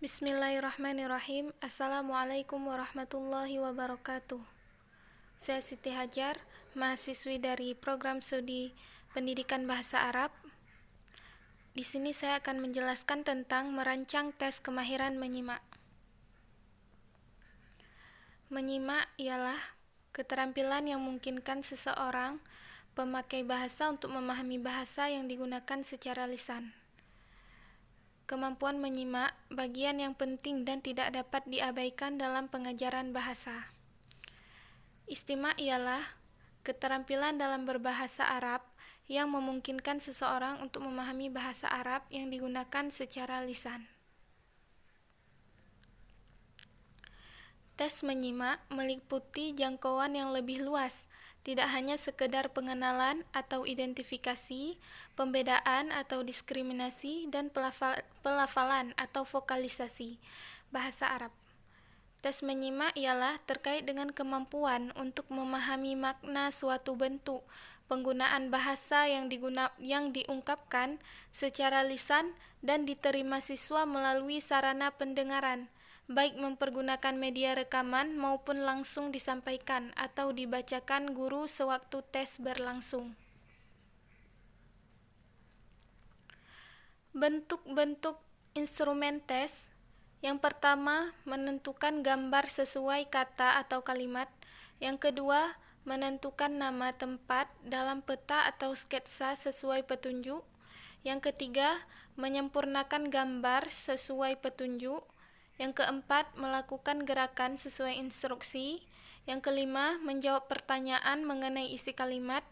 Bismillahirrahmanirrahim. Assalamualaikum warahmatullahi wabarakatuh. Saya Siti Hajar, mahasiswi dari program studi Pendidikan Bahasa Arab. Di sini saya akan menjelaskan tentang merancang tes kemahiran menyimak. Menyimak ialah keterampilan yang memungkinkan seseorang pemakai bahasa untuk memahami bahasa yang digunakan secara lisan. Kemampuan menyimak bagian yang penting dan tidak dapat diabaikan dalam pengajaran bahasa. Istima' ialah keterampilan dalam berbahasa Arab yang memungkinkan seseorang untuk memahami bahasa Arab yang digunakan secara lisan. Tes menyimak meliputi jangkauan yang lebih luas, tidak hanya sekedar pengenalan atau identifikasi, pembedaan atau diskriminasi, dan pelafalan atau vokalisasi bahasa Arab. Tes menyimak ialah terkait dengan kemampuan untuk memahami makna suatu bentuk penggunaan bahasa yang diungkapkan secara lisan dan diterima siswa melalui sarana pendengaran, baik mempergunakan media rekaman maupun langsung disampaikan atau dibacakan guru sewaktu tes berlangsung. Bentuk-bentuk instrumen tes. Yang pertama, menentukan gambar sesuai kata atau kalimat. Yang kedua, menentukan nama tempat dalam peta atau sketsa sesuai petunjuk. Yang ketiga, menyempurnakan gambar sesuai petunjuk. Yang keempat, melakukan gerakan sesuai instruksi. Yang kelima, menjawab pertanyaan mengenai isi kalimat.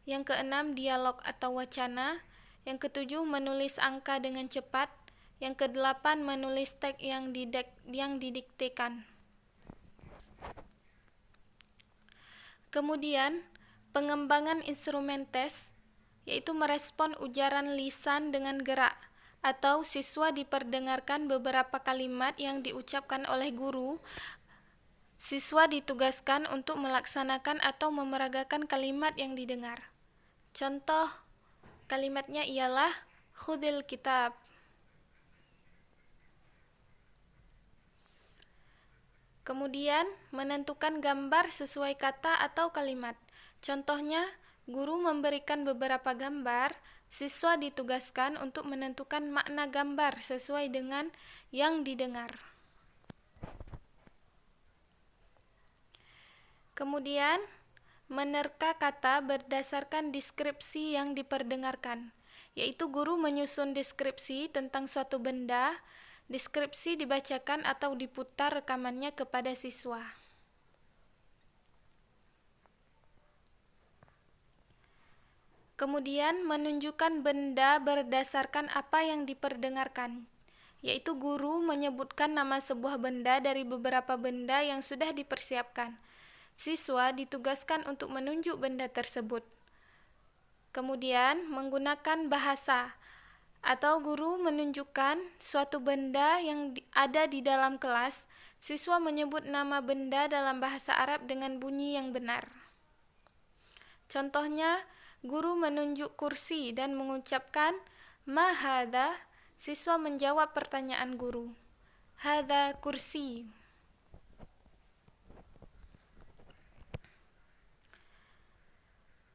Yang keenam, dialog atau wacana. Yang ketujuh, menulis angka dengan cepat. Yang kedelapan, menulis teks yang didiktekan. Kemudian, pengembangan instrumen tes, yaitu merespon ujaran lisan dengan gerak, atau siswa diperdengarkan beberapa kalimat yang diucapkan oleh guru. Siswa ditugaskan untuk melaksanakan atau memeragakan kalimat yang didengar. Contoh kalimatnya ialah khudil kitab. Kemudian, menentukan gambar sesuai kata atau kalimat. Contohnya, guru memberikan beberapa gambar, siswa ditugaskan untuk menentukan makna gambar sesuai dengan yang didengar. Kemudian, menerka kata berdasarkan deskripsi yang diperdengarkan, yaitu guru menyusun deskripsi tentang suatu benda. Deskripsi dibacakan atau diputar rekamannya kepada siswa. Kemudian, menunjukkan benda berdasarkan apa yang diperdengarkan, yaitu guru menyebutkan nama sebuah benda dari beberapa benda yang sudah dipersiapkan. Siswa ditugaskan untuk menunjuk benda tersebut. Kemudian, menggunakan bahasa atau guru menunjukkan suatu benda yang ada di dalam kelas. Siswa menyebut nama benda dalam bahasa Arab dengan bunyi yang benar. Contohnya, guru menunjuk kursi dan mengucapkan ma hadha. Siswa menjawab pertanyaan guru, hadha kursi.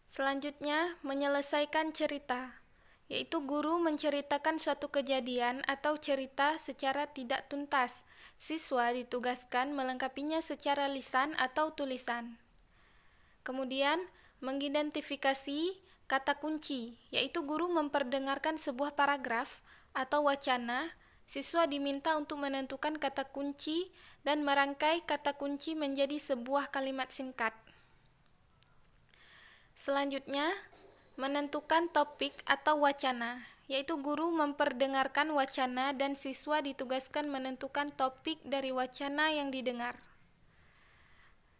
Selanjutnya, menyelesaikan cerita, yaitu guru menceritakan suatu kejadian atau cerita secara tidak tuntas. Siswa ditugaskan melengkapinya secara lisan atau tulisan. Kemudian, mengidentifikasi kata kunci, yaitu guru memperdengarkan sebuah paragraf atau wacana. Siswa diminta untuk menentukan kata kunci dan merangkai kata kunci menjadi sebuah kalimat singkat. Selanjutnya, menentukan topik atau wacana, yaitu guru memperdengarkan wacana dan siswa ditugaskan menentukan topik dari wacana yang didengar.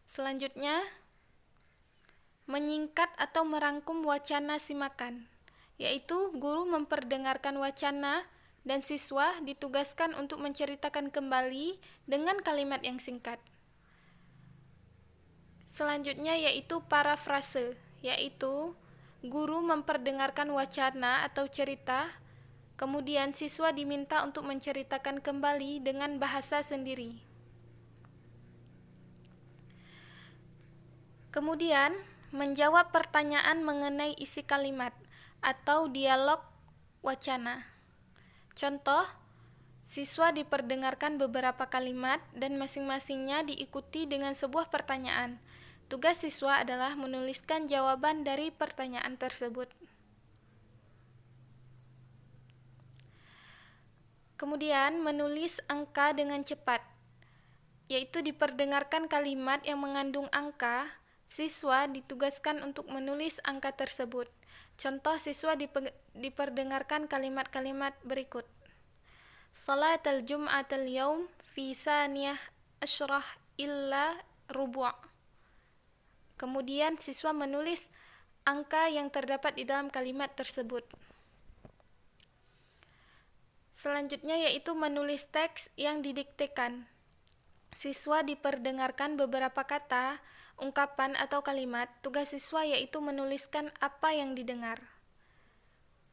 Selanjutnya, menyingkat atau merangkum wacana simakan, yaitu guru memperdengarkan wacana dan siswa ditugaskan untuk menceritakan kembali dengan kalimat yang singkat. Selanjutnya yaitu parafrase, yaitu guru memperdengarkan wacana atau cerita Kemudian siswa diminta untuk menceritakan kembali dengan bahasa sendiri. Kemudian, menjawab pertanyaan mengenai isi kalimat atau dialog wacana. Contoh, siswa diperdengarkan beberapa kalimat dan masing-masingnya diikuti dengan sebuah pertanyaan. Tugas siswa adalah menuliskan jawaban dari pertanyaan tersebut. Kemudian, menulis angka dengan cepat, yaitu diperdengarkan kalimat yang mengandung angka, siswa ditugaskan untuk menulis angka tersebut. Contoh, siswa diperdengarkan kalimat-kalimat berikut. Salatul Jum'atul Yaum fi saniyah asyrah illa rubu'. Kemudian siswa menulis angka yang terdapat di dalam kalimat tersebut. Selanjutnya yaitu menulis teks yang didiktekan. Siswa diperdengarkan beberapa kata, ungkapan atau kalimat. Tugas siswa yaitu menuliskan apa yang didengar.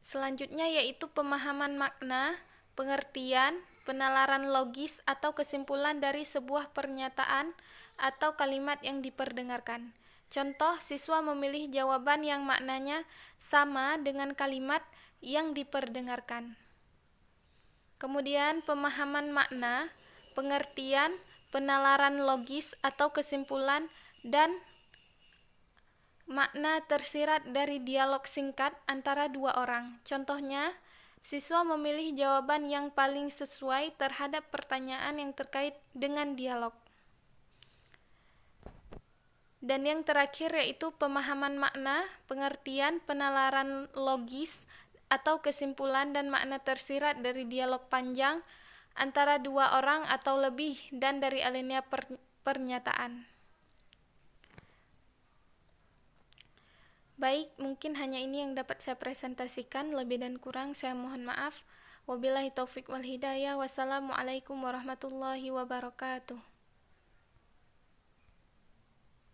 Selanjutnya yaitu pemahaman makna, pengertian, penalaran logis atau kesimpulan dari sebuah pernyataan atau kalimat yang diperdengarkan. Contoh, siswa memilih jawaban yang maknanya sama dengan kalimat yang diperdengarkan. Kemudian pemahaman makna, pengertian, penalaran logis atau kesimpulan, dan makna tersirat dari dialog singkat antara dua orang. Contohnya, siswa memilih jawaban yang paling sesuai terhadap pertanyaan yang terkait dengan dialog. Dan yang terakhir yaitu pemahaman makna, pengertian, penalaran logis atau kesimpulan dan makna tersirat dari dialog panjang antara dua orang atau lebih dan dari alinea pernyataan. Baik, mungkin hanya ini yang dapat saya presentasikan. Lebih dan kurang saya mohon maaf. Wabillahi taufik wal hidayah. Wassalamualaikum warahmatullahi wabarakatuh.